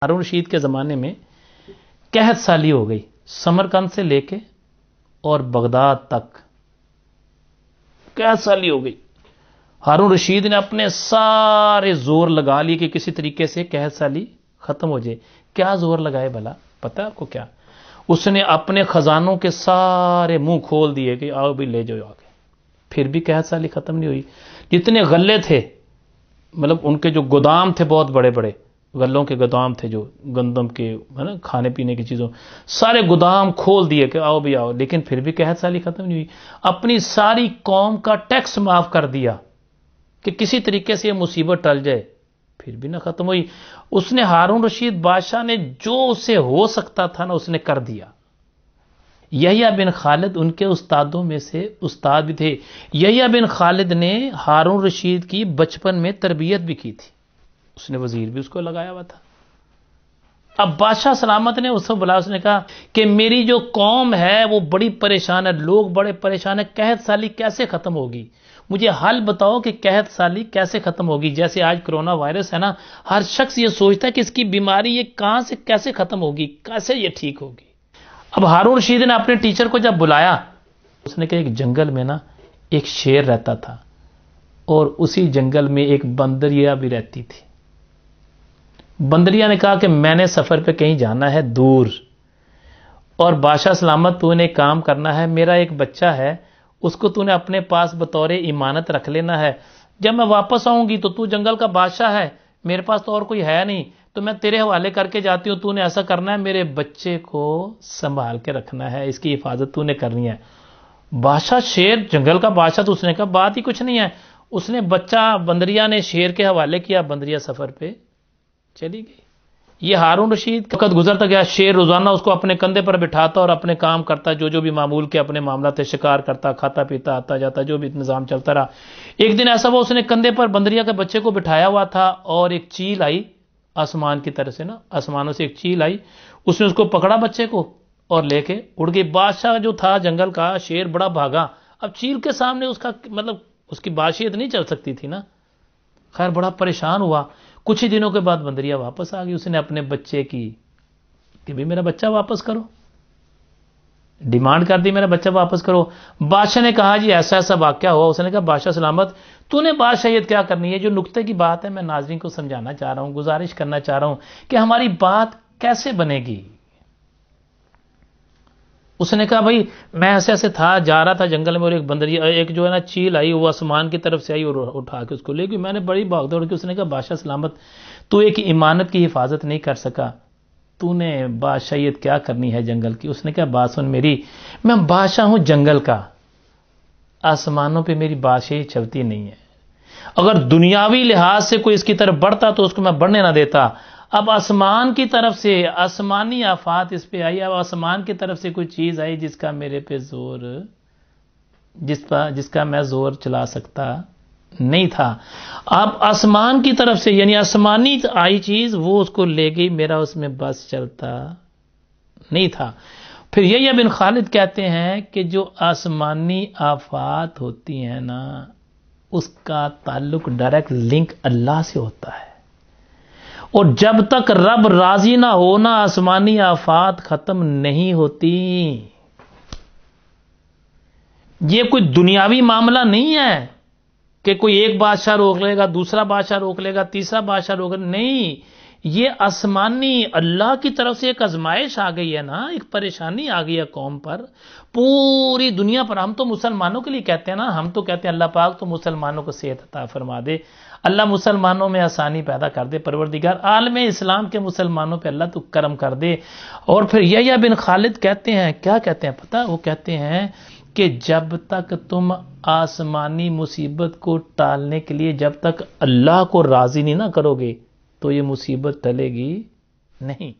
ہارون رشید کے زمانے میں قحط سالی ہو گئی، سمرقند سے لے کے اور بغداد تک قحط سالی ہو گئی۔ ہارون رشید نے اپنے سارے زور لگا لیے کہ کسی طریقے سے قحط سالی ختم ہو جائے۔ کیا زور لگائے بھلا پتہ آپ کو کیا؟ اس نے اپنے خزانوں کے سارے منہ کھول دیے کہ آؤ بھی لے جاؤ آگے، پھر بھی قحط سالی ختم نہیں ہوئی۔ جتنے غلے تھے، مطلب ان کے جو گودام تھے، بہت بڑے بڑے غلوں کے گودام تھے، جو گندم کے ہے نا کھانے پینے کی چیزوں، سارے گودام کھول دیے کہ آؤ بھی آؤ، لیکن پھر بھی قحط سالی ختم نہیں ہوئی۔ اپنی ساری قوم کا ٹیکس معاف کر دیا کہ کسی طریقے سے یہ مصیبت ٹل جائے، پھر بھی نہ ختم ہوئی۔ اس نے ہارون رشید بادشاہ نے جو اسے ہو سکتا تھا نا، اس نے کر دیا۔ یحییٰ بن خالد ان کے استادوں میں سے استاد بھی تھے۔ یحییٰ بن خالد نے ہارون رشید کی بچپن میں تربیت بھی کی تھی، اس نے وزیر بھی اس کو لگایا ہوا تھا۔ اب بادشاہ سلامت نے اس کو بلایا، اس نے کہا کہ میری جو قوم ہے وہ بڑی پریشان ہے، لوگ بڑے پریشان ہیں، قحط سالی کیسے ختم ہوگی؟ مجھے حل بتاؤ کہ قحط سالی کیسے ختم ہوگی؟ جیسے آج کرونا وائرس ہے نا، ہر شخص یہ سوچتا ہے کہ اس کی بیماری یہ کہاں سے کیسے ختم ہوگی، کیسے یہ ٹھیک ہوگی۔ اب ہارون رشید نے اپنے ٹیچر کو جب بلایا، اس نے کہا ایک جنگل میں نا ایک شیر رہتا تھا، اور اسی جنگل میں ایک بندریا بھی رہتی تھی۔ بندریا نے کہا کہ میں نے سفر پہ کہیں جانا ہے دور، اور بادشاہ سلامت تو نے کام کرنا ہے، میرا ایک بچہ ہے، اس کو تو نے اپنے پاس بطور امانت رکھ لینا ہے، جب میں واپس آؤں گی تو جنگل کا بادشاہ ہے، میرے پاس تو اور کوئی ہے نہیں، تو میں تیرے حوالے کر کے جاتی ہوں، تو نے ایسا کرنا ہے، میرے بچے کو سنبھال کے رکھنا ہے، اس کی حفاظت تو نے کرنی ہے۔ بادشاہ شیر جنگل کا بادشاہ، تو اس نے کہا بات ہی کچھ نہیں ہے۔ اس نے بچہ بندریا نے شیر کے حوالے کیا، بندریا سفر پہ چلی گئی۔ یہ ہارون رشید وقت گزرتا گیا، شیر روزانہ اس کو اپنے کندھے پر بٹھاتا اور اپنے کام کرتا، جو بھی معمول کے اپنے معاملات تھے، شکار کرتا، کھاتا پیتا، آتا جاتا، جو بھی نظام چلتا رہا۔ ایک دن ایسا ہوا، اس نے کندھے پر بندریا کے بچے کو بٹھایا ہوا تھا، اور ایک چیل آئی آسمان کی طرف سے نا، آسمانوں سے ایک چیل آئی، اس نے اس کو پکڑا بچے کو اور لے کے اڑ گئی۔ بادشاہ جو تھا جنگل کا، شیر بڑا بھاگا، اب چیل کے سامنے اس کا مطلب اس کی بادشاہت نہیں چل سکتی تھی نا، خیر بڑا پریشان ہوا۔ کچھ ہی دنوں کے بعد بندریا واپس آ گئی، اس نے اپنے بچے کی کہ بھی میرا بچہ واپس کرو، ڈیمانڈ کر دی میرا بچہ واپس کرو۔ بادشاہ نے کہا جی ایسا ایسا واقعہ ہوا۔ اس نے کہا بادشاہ سلامت تو نے بادشاہیت کیا کرنی ہے؟ جو نقطے کی بات ہے میں ناظرین کو سمجھانا چاہ رہا ہوں، گزارش کرنا چاہ رہا ہوں کہ ہماری بات کیسے بنے گی۔ اس نے کہا بھائی میں ایسے ایسے تھا، جا رہا تھا جنگل میں، اور ایک بندریا ایک جو ہے نا چیل آئی، وہ آسمان کی طرف سے آئی اور اٹھا کے اس کو لے گئی، میں نے بڑی بھاگ دوڑ کی۔ اس نے کہا بادشاہ سلامت تو ایک امانت کی حفاظت نہیں کر سکا، تو نے بادشاہیت کیا کرنی ہے جنگل کی؟ اس نے کہا بات سن میری، میں بادشاہ ہوں جنگل کا، آسمانوں پہ میری بادشاہی چلتی نہیں ہے۔ اگر دنیاوی لحاظ سے کوئی اس کی طرف بڑھتا تو اس کو میں بڑھنے نہ دیتا۔ اب آسمان کی طرف سے آسمانی آفات اس پہ آئی، اب آسمان کی طرف سے کوئی چیز آئی جس کا میرے پہ زور، جس کا میں زور چلا سکتا نہیں تھا۔ اب آسمان کی طرف سے یعنی آسمانی آئی چیز، وہ اس کو لے گئی، میرا اس میں بس چلتا نہیں تھا۔ پھر یحییٰ بن خالد کہتے ہیں کہ جو آسمانی آفات ہوتی ہیں نا، اس کا تعلق ڈائریکٹ لنک اللہ سے ہوتا ہے، اور جب تک رب راضی نہ ہونا آسمانی آفات ختم نہیں ہوتی۔ یہ کوئی دنیاوی معاملہ نہیں ہے کہ کوئی ایک بادشاہ روک لے گا، دوسرا بادشاہ روک لے گا، تیسرا بادشاہ روک لے گا، نہیں، یہ آسمانی اللہ کی طرف سے ایک آزمائش آ گئی ہے نا، ایک پریشانی آ گئی ہے قوم پر، پوری دنیا پر۔ ہم تو مسلمانوں کے لیے کہتے ہیں نا، ہم تو کہتے ہیں اللہ پاک تو مسلمانوں کو صحت عطا فرما دے، اللہ مسلمانوں میں آسانی پیدا کر دے، پروردگار عالم اسلام کے مسلمانوں پہ اللہ تو کرم کر دے۔ اور پھر یحییٰ بن خالد کہتے ہیں، کیا کہتے ہیں پتہ؟ وہ کہتے ہیں کہ جب تک تم آسمانی مصیبت کو ٹالنے کے لیے جب تک اللہ کو راضی نہیں نہ کرو گے تو یہ مصیبت ٹلے گی نہیں۔